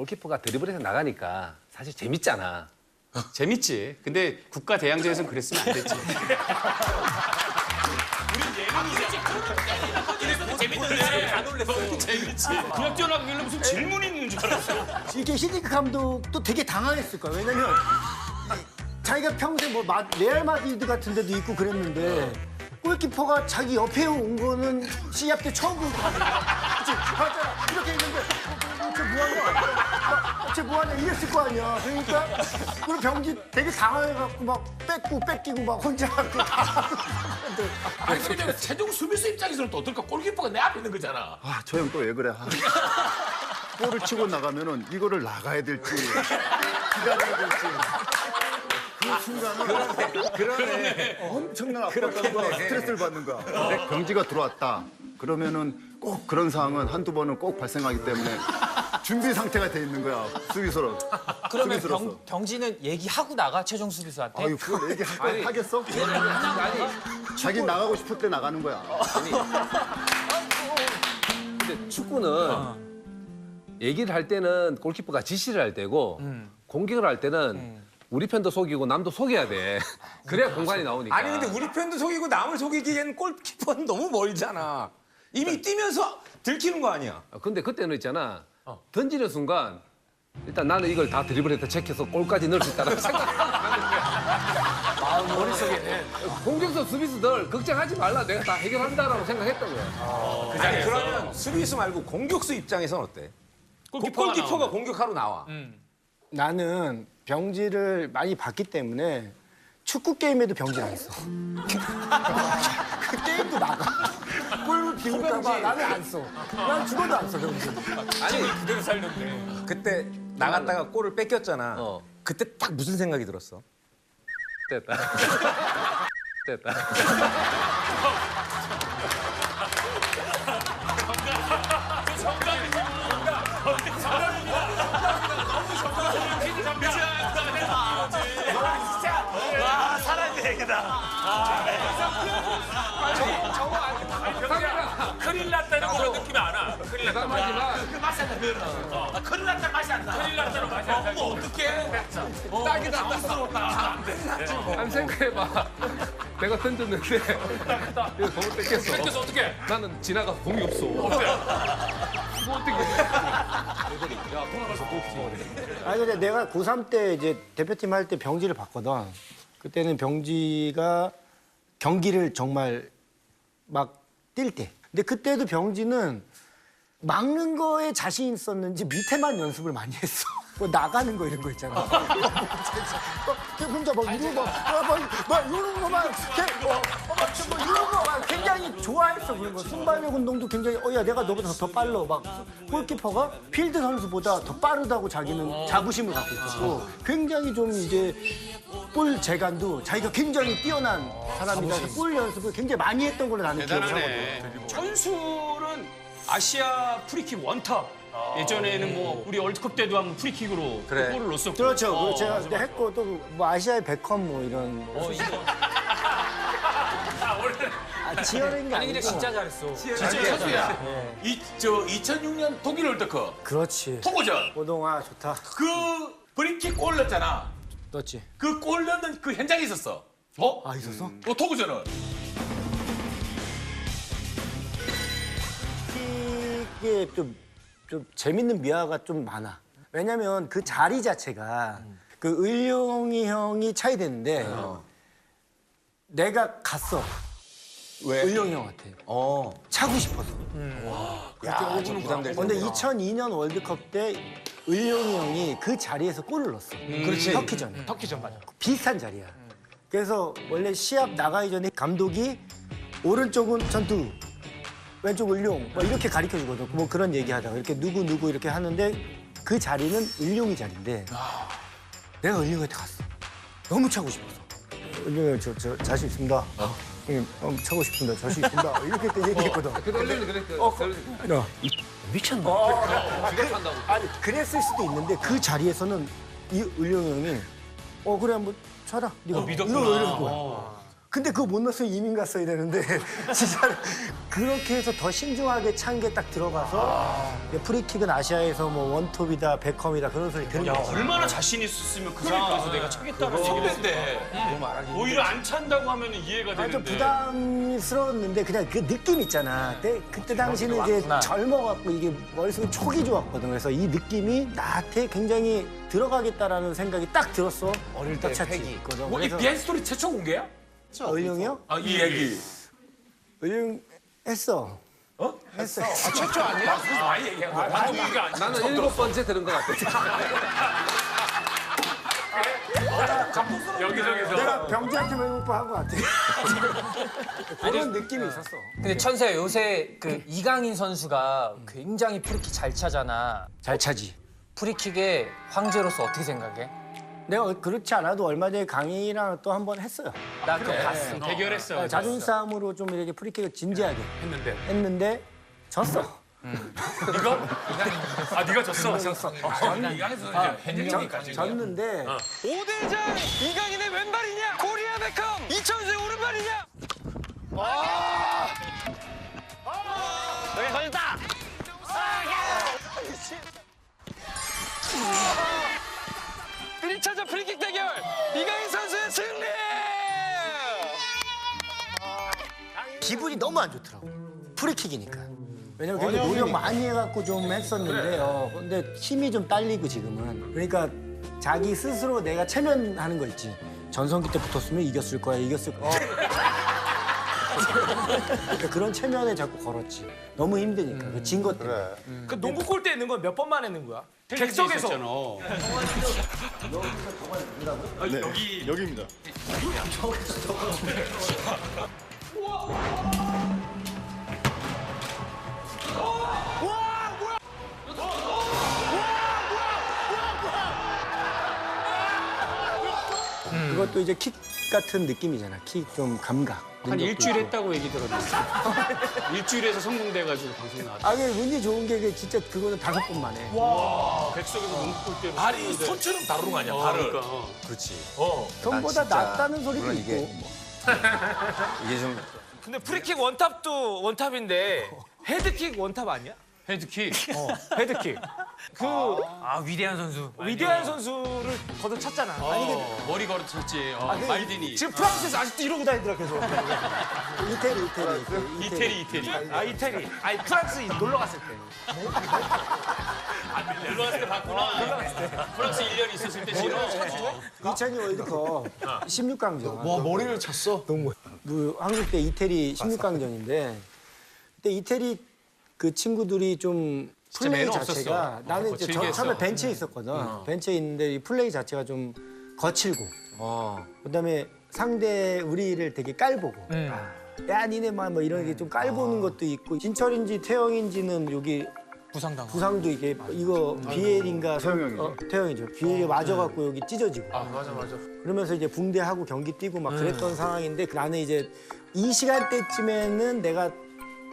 골키퍼가 드리블해서 나가니까 사실 재밌잖아. 재밌지. 근데 국가 대항전에서는 그랬으면 안 됐지. 재밌지. 그냥 뛰어나가길래 무슨 질문이 있는 줄 알았어. 이게 히딩크 감독도 되게 당황했을 거야. 왜냐면 자기가 평생 뭐 레알 마드리드 같은 데도 있고 그랬는데 골키퍼가 자기 옆에 온 거는 시합 때 처음 본 거야. 그치? 맞잖아. 이렇게 있는데 쟤 뭐하냐? 쟤 뭐하냐? 이랬을 거 아니야. 그러니까 그리고 병지 되게 당황해갖고 막 뺏기고 막 혼자 그 아니 근데 최종 수비수 입장에서는 또 어떨까? 골키퍼가 내 앞에 있는 거잖아. 아, 저 형 또 왜 그래? 골을 치고 나가면은 이거를 나가야 될지 기다려야 될지 그 순간은 그러네. 엄청난 압박감과 스트레스를 받는 거야. 근데 경지가 들어왔다. 그러면은 꼭 그런 상황은 한두 번은 꼭 발생하기 때문에 준비 상태가 돼 있는 거야. 수비수로. 그러면 수비수로서. 병지는 얘기하고 나가 최종 수비수한테. 아유, 그걸 얘기하겠어? 자기 나가고 싶을 때 나가는 거야. 근데 축구는 얘기를 할 때는 골키퍼가 지시를 할 때고 공격을 할 때는 우리 편도 속이고 남도 속여야 돼. 그래야 공간이 나오니까. 아니 근데 우리 편도 속이고 남을 속이기엔 골키퍼는 너무 멀잖아. 이미 뛰면서 들키는 거 아니야. 근데 그때는 있잖아. 던지는 순간 일단 나는 이걸 다 드리블해서 체크해서 골까지 넣을 수 있다는 생각하는 거야. 머릿속에는. 공격수 수비수들 걱정하지 말라. 내가 다 해결한다라고 생각했던 거야. 아니 그러면 수비수 말고 공격수 입장에선 어때? 골키퍼가 공격하러 나와. 나는 병지를 많이 봤기 때문에 축구 게임에도 병지를 안 써. 그 게임도 나가. 골을 비울까 봐 나는 안 써. 난 죽어도 안 써, 병지. 아니 그대로 살렸네. 그때 나갔다가 골을 뺏겼잖아. 그때 딱 무슨 생각이 들었어? 됐다. 됐다. 큰일 났다는 그런 느낌이 안 와. 큰일 났다. 하지만 그 맛이 안 나. 그거는. 큰일 났다 맛이 안 나. 큰일 났다는 맛이 안 나. 어떡해? 딱이다. 아니 생각해봐. 내가 던졌는데 이거 공을 뺏겼어. 그래서 어떡해? 나는 지나가서 공이 없어. 뭐 어떻게? 애들이 야 돌아가서 골 치워. 아니 근데 내가 고3 때 이제 대표팀 할 때 병지를 봤거든. 그때는 병지가 경기를 정말 막 뛸 때. 근데 그때도 병지는 막는 거에 자신 있었는지 밑에만 연습을 많이 했어. 뭐 나가는 거 이런 거 있잖아. 혼자 막 이러고 막 이러는 거만 뭐 이런 거 막 굉장히 좋아했어 그런 거. 순발력 운동도 굉장히 야 내가 너보다 더 빨라. 막 골키퍼가 필드 선수보다 더 빠르다고 자기는 자부심을 갖고 있었고 굉장히 좀 이제 볼 재간도 자기가 굉장히 뛰어난 사람이라서 골 연습을 굉장히 많이 했던 걸로 나는 기억을 하거든. 천술은 아시아 프리킥 원탑. 예전에는 뭐 우리 월드컵 때도 한번 프리킥으로 그래. 골을 넣었었고. 그렇죠. 그거 제가 그때 했고 또 뭐 아시아의 베컴 뭐 이런 치열한 게 아니 근데 아니고 진짜 잘했어. 진짜 천수야. 2006년 독일 월드컵 그렇지. 토고전. 고동아 좋다. 그 프리킥 골 넣었잖아. 넣었지. 그 골 넣는 그 현장에 있었어. 어? 아 있었어? 토고전은. 이게 좀 재밌는 미화가 좀 많아. 왜냐면 그 자리 자체가 그 을룡이 형이 차이 되는데 내가 갔어. 왜? 을룡이 형한테. 차고 싶어서. 야, 좀 부담될 근데 텐데. 2002년 월드컵 때 을룡이 형이 그 자리에서 골을 넣었어. 그렇지. 터키전에. 터키전 맞아. 비슷한 자리야. 그래서 원래 시합 나가기 전에 감독이 오른쪽은 전투, 왼쪽 을룡 뭐 이렇게 가르쳐 주거든. 뭐 그런 얘기하다가 이렇게 누구 이렇게 하는데 그 자리는 을룡이 자리인데 내가 을룡한테 갔어. 너무 차고 싶어서. 을룡이 저 자신 있습니다. 형님 차고 싶습니다. 자신 있습니다. 이렇게 때 얘기했거든. 그래 원래는 그랬거든. 야, 미쳤나? 아니 그랬을 수도 있는데 그 자리에서는 이 을룡 형이 그래 한번 쳐라. 네가 믿었구나. 이러는 거야. 근데 그거 못 넣었으면 이민 갔어야 되는데 진짜 그렇게 해서 더 신중하게 찬 게 딱 들어가서 이제 프리킥은 아시아에서 뭐 원톱이다 베컴이다 그런 소리 들은 야 거지. 얼마나 자신 있었으면 그 상황에서 내가 차겠다는 얘기를 했는데 오히려 안 찬다고 하면 이해가 좀 되는데. 부담스러웠는데 그냥 그 느낌 있잖아. 그때 당시는 이제 젊어갖고 이게 머릿속에 촉이 좋았거든. 그래서 이 느낌이 나한테 굉장히 들어가겠다라는 생각이 딱 들었어. 어릴 때 찼지. 뭐이 비하인드 스토리 최초 공개야? 을룡이요? 아, 이 얘기. 을룡 했어. 했어. 최초 아니야? 많이 얘기한 거야. 나도 이게 안 나는 7번째 들은 것 같아. 여기저기서. 내가 병지한테 외국한 것 같아. 그런 느낌이 있었어. 근데 천세 요새 그 이강인 선수가 굉장히 프리킥 잘 차잖아. 잘 차지. 프리킥의 황제로서 어떻게 생각해? 내가 그렇지 않아도 얼마 전에 강인이랑 또 한 번 했어요. 나 그거 봤어. 대결했어. 자존심 싸움으로 좀 이렇게 프리킥을 진지하게 했는데. 졌어. 이거? 아, 네가 졌어? 졌어. 이강에서 henry 졌는데 5대장 이강인의 왼발이냐 코리아 베컴 이천수의 오른발이냐. 여기 걸렸다. 일 1차전 프리킥 대결 이강인 선수의 승리. 기분이 너무 안 좋더라고. 프리킥이니까. 왜냐면 굉장히 노력 많이 해갖고 좀 했었는데 근데 힘이 좀 딸리고 지금은. 그러니까 자기 스스로 내가 체면하는 거 있지. 전성기 때 붙었으면 이겼을 거야, 이겼을 거야. 그러니까 그런 체면에 자꾸 걸었지. 너무 힘드니까. 진 것 때문에. 그 농구 골대 있는 건 몇 번만 했는 거야? 객석에서. 네, 여기입니다. 그것도 이제 킥 같은 느낌이잖아. 킥 좀 감각. 한 능력도 일주일 있고. 했다고 얘기 들었는데 일주일에서 성공돼가지고 방송 나왔죠. 아, 근데 운이 좋은 게 진짜 그거는 5번 만에. 객석에서 농구 골대로. 발이 손처럼 다루는 거 아니야, 발을. 그러니까. 전보다 낫다는 소리도 있고. 이게 좀 근데 프리킥 원탑도 원탑인데 헤드킥 원탑 아니야? 헤드킥. 헤드킥. 위대한 선수. 위대한 선수를 걷어찼잖아. 머리 걸어쳤지. 말디니. 지금 프랑스에서 아직도 이러고 다니더라 계속. 이태리. 아 이태리. 아니 프랑스 놀러 갔을 때. 놀러 갔을 때 봤구나. 프랑스 1년 있었을 때 지금. 2002 월드컵 16강전. 와, 머리를 쳤어? 한국 때 이태리 16강전인데 그때 이태리 그 친구들이 좀 플레이 매너 자체가 없었어. 나는 이제 거칠게 처음에 했어. 벤치에 있었거든. 벤치에 있는데 이 플레이 자체가 좀 거칠고 그다음에 상대 우리를 되게 깔보고 야 니네 뭐 이런 게 좀 깔보는 것도 있고 진철인지 태영인지는 여기 부상당. 부상도 이게 이거 비엘인가 태영이죠. 태영이죠. 비엘이 맞아갖고 여기 찢어지고. 맞아. 그러면서 이제 붕대하고 경기 뛰고 막 그랬던 상황인데 나는 이제 이 시간대쯤에는 내가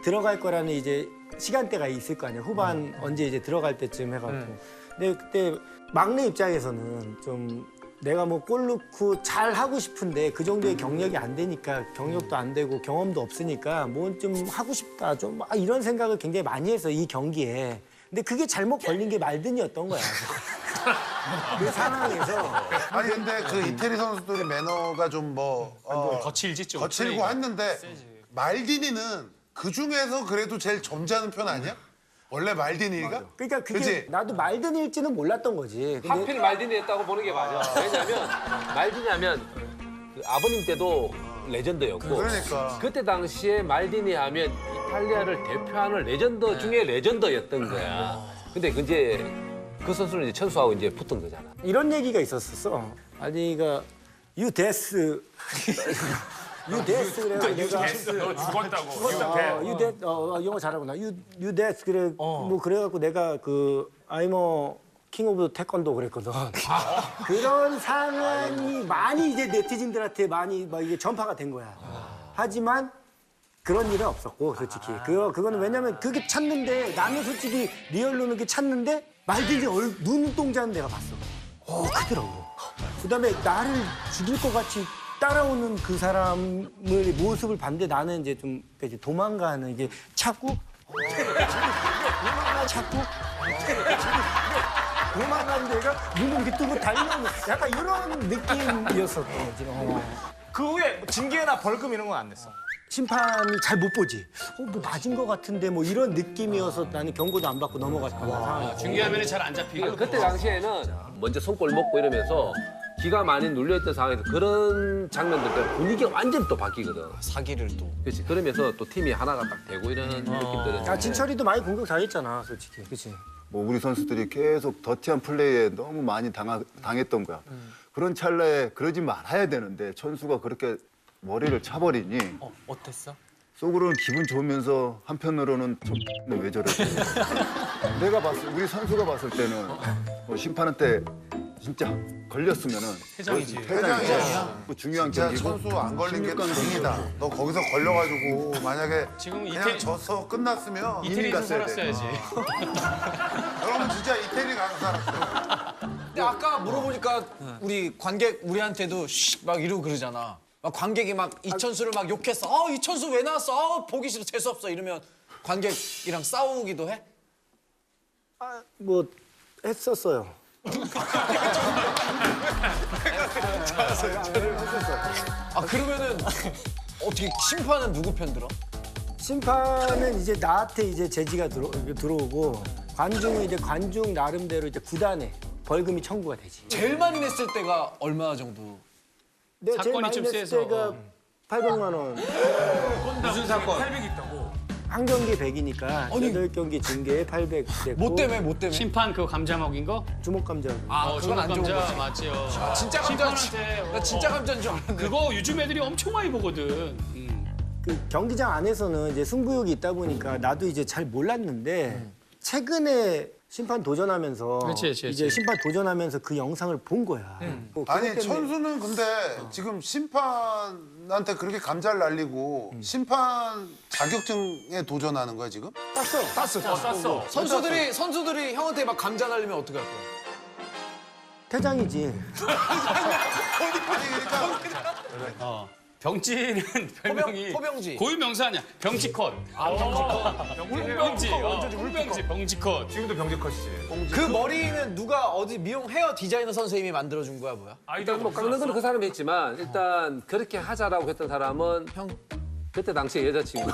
들어갈 거라는 이제 시간대가 있을 거 아니야. 후반 언제 이제 들어갈 때쯤 해갖고. 근데 그때 막내 입장에서는 좀 내가 뭐 골 넣고 잘 하고 싶은데 그 정도의 경력이 안 되니까 경력도 안 되고 경험도 없으니까 뭐 좀 하고 싶다 좀 막 이런 생각을 굉장히 많이 해서 이 경기에. 근데 그게 잘못 걸린 게 말든이었던 거야. 그 상황에서 아니 근데 그 이태리 선수들이 매너가 좀 뭐 거칠지 좀. 거칠고 했는데 말디니는 그 중에서 그래도 제일 점잖은 편 아니야? 원래 말디니가? 그러니까 그게 그치? 나도 말든일지는 몰랐던 거지. 근데 하필 말디니 했다고 보는 게 맞아. 왜냐면 말디니 하면 그 아버님 때도 레전드였고 그러니까. 그때 당시에 말디니 하면 이탈리아를 대표하는 레전드 중에 레전드였던 거야. 근데 이제 그 선수는 이제 천수하고 이제 붙은 거잖아. 이런 얘기가 있었어. 아니가 you death. you death 그래. 내가 죽었다고. you death 영어 잘하구나. you death 그래. 뭐 그래갖고 내가 그 I'm a king of 태권도 그랬거든. 그런 상황이 많이 이제 네티즌들한테 많이 막 이게 전파가 된 거야. 하지만 그런 일은 없었고 솔직히 그거는 왜냐면 그게 찾는데 나는 솔직히 리얼로는 그게 찾는데 말들이 눈동자는 내가 봤어. 크더라고. 그다음에 나를 죽일 것 같이 따라오는 그 사람의 모습을 봤는데 나는 이제 좀 이제 도망가는 이제 찾고 도망가는 데가 눈을 이렇게 뜨고 달려오는 약간 이런 느낌이었었던 거지. 그 후에 징계나 벌금 이런 건 안 냈어. 심판이 잘 못 보지. 뭐 맞은 것 같은데 뭐 이런 느낌이어서 나는 경고도 안 받고 넘어갔던 상황. 중계화면에 잘 안 잡히고. 그때 당시에는 먼저 손골 먹고 이러면서 기가 많이 눌려있던 상황에서 그런 장면들 때문에 분위기가 완전히 또 바뀌거든. 사기를 또. 그렇지. 그러면서 또 팀이 하나가 딱 되고 이러는 느낌들은. 야, 진철이도 많이 공격 당했잖아, 솔직히. 그치? 뭐 우리 선수들이 계속 더티한 플레이에 너무 많이 당했던 거야. 그런 찰나에 그러지 말아야 되는데 천수가 그렇게 머리를 차버리니 어땠어? 속으로는 기분 좋으면서 한편으로는 왜 저래? 내가 우리 선수가 봤을 때는 뭐 심판한테 진짜 걸렸으면은 회장이지. 회장이야. 그 중요한 진짜 경기고 천수 안 걸린 게 16강 다행이다. 너 거기서 걸려가지고 만약에 지금 그냥 져서 끝났으면 이태리에서 갔어야 돼. 살았어야지. 여러분 진짜 이태리 가서 살았어. 근데 아까 물어보니까 우리 관객 우리한테도 막 이러고 그러잖아. 막 관객이 막 이천수를 막 욕했어. 이천수 왜 나왔어? 보기 싫어, 재수 없어. 이러면 관객이랑 싸우기도 해? 뭐, 했었어요. 그러면은 어떻게 심판은 누구 편 들어? 심판은 이제 나한테 이제 제지가 들어오고 관중은 이제 관중 나름대로 이제 구단에 벌금이 청구가 되지. 제일 많이 냈을 때가 얼마 정도? 내가 제일 사건이 많이 좀 냈을 세서. 때가 800만 원. 무슨 사건? 한 경기 100이니까 8경기 징계에 800 됐고. 뭐 때문에? 뭐 때문에? 심판 그거 감자 먹인 거? 주먹 감자. 그건 안 좋은 감자 거지. 맞지요. 진짜 감자. 심판한테 나 진짜 감자인 줄 알았는데. 그거 요즘 애들이 엄청 많이 보거든. 그 경기장 안에서는 이제 승부욕이 있다 보니까 나도 이제 잘 몰랐는데 최근에 심판 도전하면서 그렇지. 이제 심판 도전하면서 그 영상을 본 거야. 뭐 그것 아니 때문에 천수는 근데 지금 심판한테 그렇게 감자를 날리고 심판 자격증에 도전하는 거야 지금? 땄어. 선수들이 형한테 막 감자 날리면 어떻게 할 거야? 퇴장이지. 아니 그러니까 병지는 별명이 포병지. 고유 명사 아니야. 병지컷. 병지. 병지컷. 지금도 병제컷이지. 그 머리는 누가 어디 미용 헤어 디자이너 선생님이 만들어준 거야 뭐야? 일단 뭐 깎는 건 그 사람이 했지만 일단 그렇게 하자라고 했던 사람은 그때 당시에 여자친구.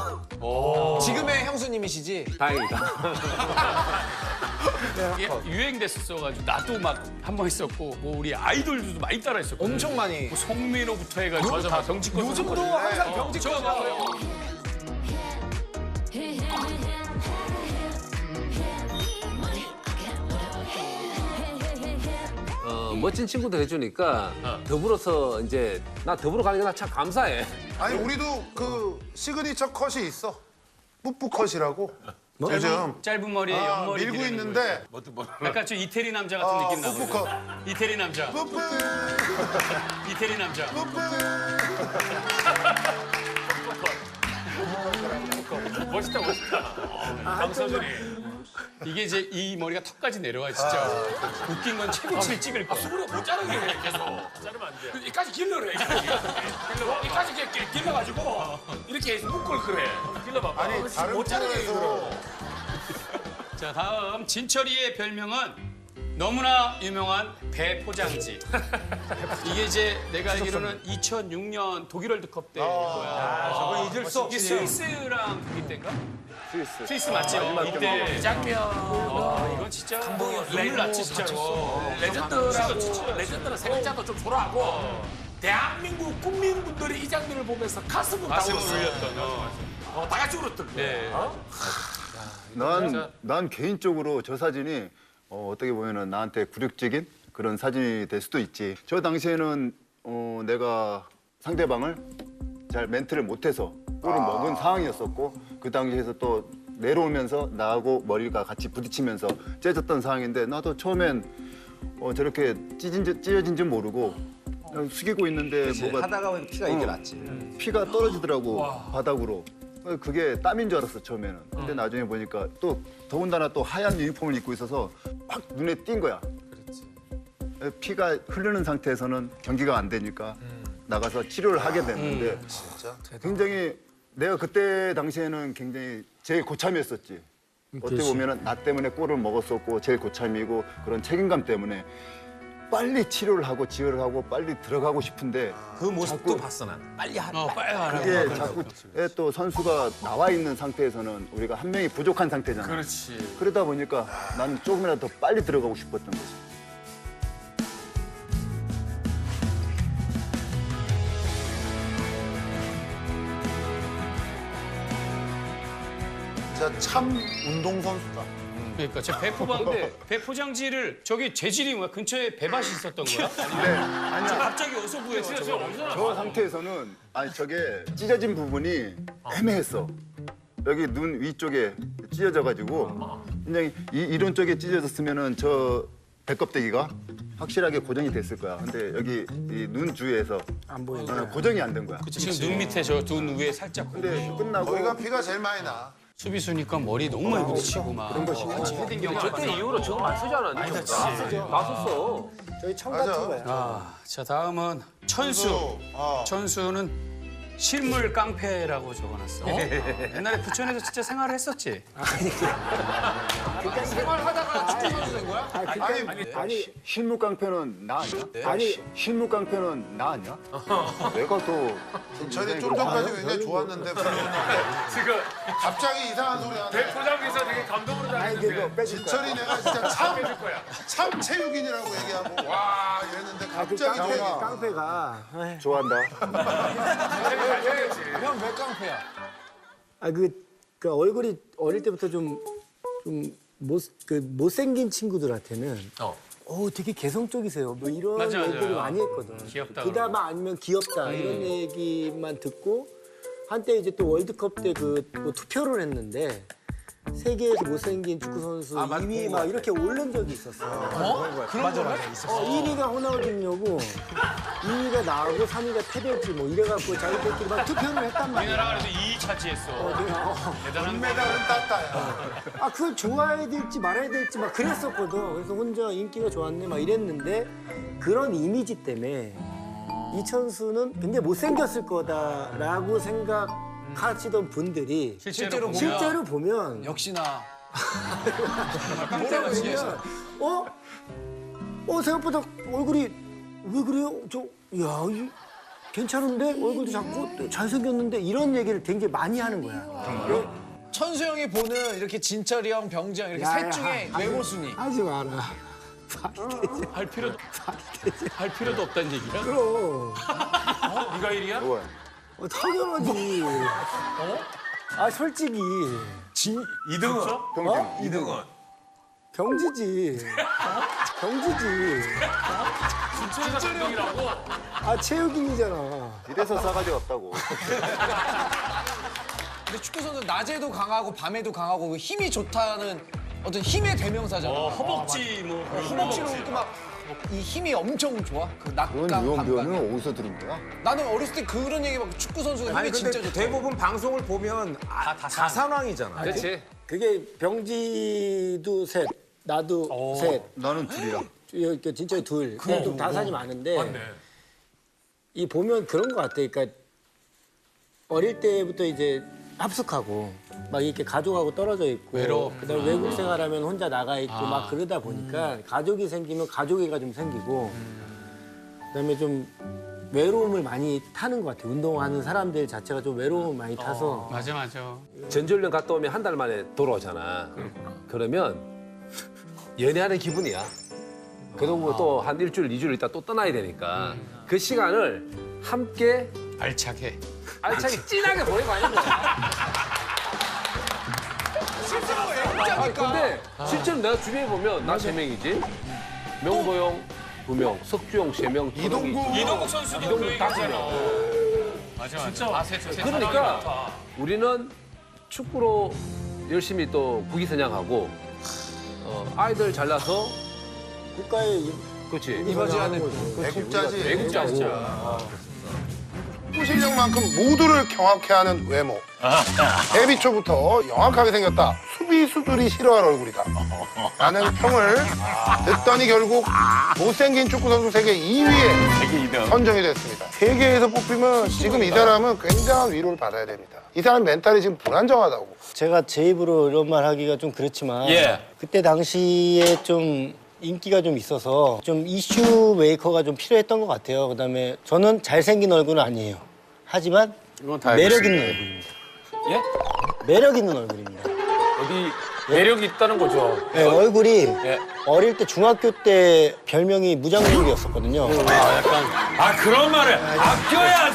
지금의 형수님이시지? 다행이다. 이게 유행됐었어가지고 나도 막 한 번 했었고 뭐 우리 아이돌들도 많이 따라했었고. 엄청 많이. 뭐 송민호부터 해가지고 다 병지컷. 요즘도 항상 병직거리라고 해요. 멋진 친구들 해주니까 더불어서 이제 나 더불어 가는 게 나 참 감사해. 아니 우리도 그 시그니처 컷이 있어. 뿌뿌 컷이라고. 요즘 짧은 머리에 옆머리 밀고 기르는 있는데 거. 약간 좀 이태리 남자 같은 느낌 나고. 뿌뿌 컷. 이태리 남자. 뿌뿌 이태리 남자. 뿌뿌. 멋있다. 강서준이. 이게 이제 이 머리가 턱까지 내려와 진짜. 웃긴 건 최고치를 찍을 거야. 수그려 못 자르게 해 계속. 자르면 안 돼. 이까지 길러래. 이까지 길러가지고 이렇게 묶을 그래. 길러봐. 아니 다른 못 자르게 해. 프로에서 자 다음 진철이의 별명은 너무나 유명한 배포장지. 이게 이제 내가 알기로는 2006년 독일 월드컵 때 거야. 저건 잊을 수 이게 없지. 스위스랑 독일 때인가? 스위스 맞지? 이때 이 장면. 이건 진짜 눈물 났지 진짜로. 레전드는 세력자도 좀 초라하고 대한민국 국민분들이 이 장면을 보면서 가슴을 가슴을 다울었어. 울렸던. 다 같이 울었던 거. 네. 난 개인적으로 저 사진이 어떻게 보면은 나한테 굴욕적인 그런 사진이 될 수도 있지. 저 당시에는 내가 상대방을 잘 멘트를 못해서 골을 먹은 상황이었었고 그 당시에서 또 내려오면서 나하고 머리가 같이 부딪히면서 찢어졌던 상황인데 나도 처음엔 저렇게 찢어진 줄 모르고 그냥 숙이고 있는데 뭐가 하다가 보면 피가 이게 났지. 피가 떨어지더라고 바닥으로. 그게 땀인 줄 알았어 처음에는. 근데 나중에 보니까 또 더군다나 또 하얀 유니폼을 입고 있어서 확 눈에 띈 거야. 피가 흐르는 상태에서는 경기가 안 되니까 나가서 치료를 하게 됐는데 진짜? 굉장히 내가 그때 당시에는 굉장히 제일 고참이었었지. 어떻게 보면은 나 때문에 골을 먹었었고 제일 고참이고 그런 책임감 때문에 빨리 치료를 하고 지혈을 하고 빨리 들어가고 싶은데 그 모습도 봤어 난. 빨리 하라. 빨리 하라. 그게 자꾸 또 선수가 나와 있는 상태에서는 우리가 한 명이 부족한 상태잖아. 그렇지. 그러다 보니까 나는 조금이라도 더 빨리 들어가고 싶었던 거지. 진짜 참 운동선수다. 그러니까 제 배포장지를 저기 재질이 뭐야? 근처에 배밭이 있었던 거야? 네, 아니야. 갑자기 어디서 구해서 저거? 저 상태에서는 아니 저게 찢어진 부분이 애매했어. 여기 눈 위쪽에 찢어져가지고 굉장히 이런 쪽에 찢어졌으면은 저 배껍데기가 확실하게 고정이 됐을 거야. 근데 여기 이 눈 주위에서 안 보여. 고정이 안 된 거야. 지금 눈 밑에 저 눈 위에 살짝 근데 끝나고 거기가 피가 제일 많이 나. 수비수니까 머리 너무 많이 부딪히고 막. 그런 것이 그때 이후로 저거 안 쓰지 않았니? 많이 썼어. 저희 청 맞아. 같은 거야. 아, 자 다음은 천수. 천수는 실물 깡패라고 적어놨어. 옛날에 부천에서 진짜 생활을 했었지. 생활하다가 축구 선수 된 거야? 아니 실무 깡패는 나 아니야? 아니 실무 깡패는 나 아니야? 내가 더 전에 좀 전까지 굉장히 좋았는데 지금 갑자기 이상한 소리 하네. 배포장에서 되게 감동으로 아니 당했는데. 그거 빼줄 거야. 진철이 내가 진짜 해줄 거야. 참 체육인이라고 얘기하고 와 이랬는데 갑자기 깡패가 좋아한다. 형 왜 깡패야? 그 얼굴이 어릴 때부터 좀 못생긴 친구들한테는 되게 개성적이세요. 뭐 이런 맞아, 맞아. 얘기를 많이 했거든. 귀엽다 그나마 아니면 귀엽다 이런 얘기만 듣고 한때 이제 또 월드컵 때 뭐 투표를 했는데 세계에서 못생긴 축구 선수 2위 막 이렇게 오른 적이 있었어. 그런 거야? 1위가 호나우딩요고 2위가 나하고 3위가 테베지 뭐 이래갖고 자기들끼리 막 투표를 했단 말이야. 우리나라가 그래도 2위 차지했어. 대단한 금메달은 땄다야. 그걸 좋아해야 될지 말아야 될지 막 그랬었거든. 그래서 혼자 인기가 좋았네 막 이랬는데 그런 이미지 때문에 이천수는 굉장히 못생겼을 거다라고 생각하시던 분들이 실제로 실제로 보면 역시나 뭐라고 보면 생각보다 얼굴이 왜 그래요? 괜찮은데 얼굴도 작고 또 잘생겼는데 이런 얘기를 굉장히 많이 하는 거야. 천수 형이 보는 이렇게 진철이 형, 병지 형 이렇게 셋 중에 외모 순위. 하지 마라. 할 필요도 없다는 얘기야? 그럼. 네가 1위야? 당연하지. 솔직히. 이등은? 이등은. 병지지. 병지지. 진짜가 감동이라고? 체육인이잖아. 이래서 싸가지 없다고. 근데 축구 선수 낮에도 강하고 밤에도 강하고 힘이 좋다는 어떤 힘의 대명사잖아. 허벅지 뭐. 허벅지로 이렇게 막 이 힘이 엄청 좋아. 그 낮과 그런 밤과. 면은 어디서 들은 거야? 나는 어렸을 때 그런 얘기 막 축구 선수가 아니 힘이 근데 진짜 좋다. 대부분 방송을 보면 다산왕이잖아. 그렇지. 그게 병지도 셋, 나도 셋. 나는 둘이야. 이렇게 진짜 둘. 그냥 좀 다산이 많은데. 이 보면 그런 것 같아. 그러니까 어릴 때부터 이제 합숙하고 막 이렇게 가족하고 떨어져 있고 그다음에 외국 생활하면 혼자 나가 있고 막 그러다 보니까 가족이 생기면 가족애가 좀 생기고 그다음에 좀 외로움을 많이 타는 것 같아. 운동하는 사람들 자체가 좀 외로움을 많이 타서 맞아. 전지훈련 갔다 오면 한 달 만에 돌아오잖아. 그러면 연애하는 기분이야. 그러고 또 한 일주일, 2주일 있다 또 떠나야 되니까 그 시간을 함께 알차게 진하게 보내고 하는 거야. 근데 실제로 내가 주변에 보면 나 3명이지. 명보영 2명, 석주영 3명, 이동국 선수도 그 얘기잖아. 맞아. 진짜. 그러니까 우리는 축구로 열심히 또 국위선양하고 아이들 잘나서 국가에 그렇지. 이바지하는 애국자지. 애국자고. 축구 실력만큼 모두를 경악해 하는 외모. 데뷔 초부터 영악하게 생겼다. 수비수들이 싫어할 얼굴이다. 라는 평을 듣더니 결국 못생긴 축구 선수 세계 2위에 선정이 됐습니다. 세계에서 뽑히면 지금 이 사람은 굉장한 위로를 받아야 됩니다. 이 사람 멘탈이 지금 불안정하다고. 제가 제 입으로 이런 말 하기가 좀 그렇지만 그때 당시에 좀 인기가 좀 있어서 좀 이슈 메이커가 좀 필요했던 것 같아요. 그다음에 저는 잘생긴 얼굴은 아니에요. 하지만 매력 있는 얼굴입니다. 예? 매력 있는 얼굴입니다. 어디 매력이 있다는 거죠. 네, 얼굴이 예. 어릴 때 중학교 때 별명이 무장국이었었거든요. 아 그런 말을 아껴야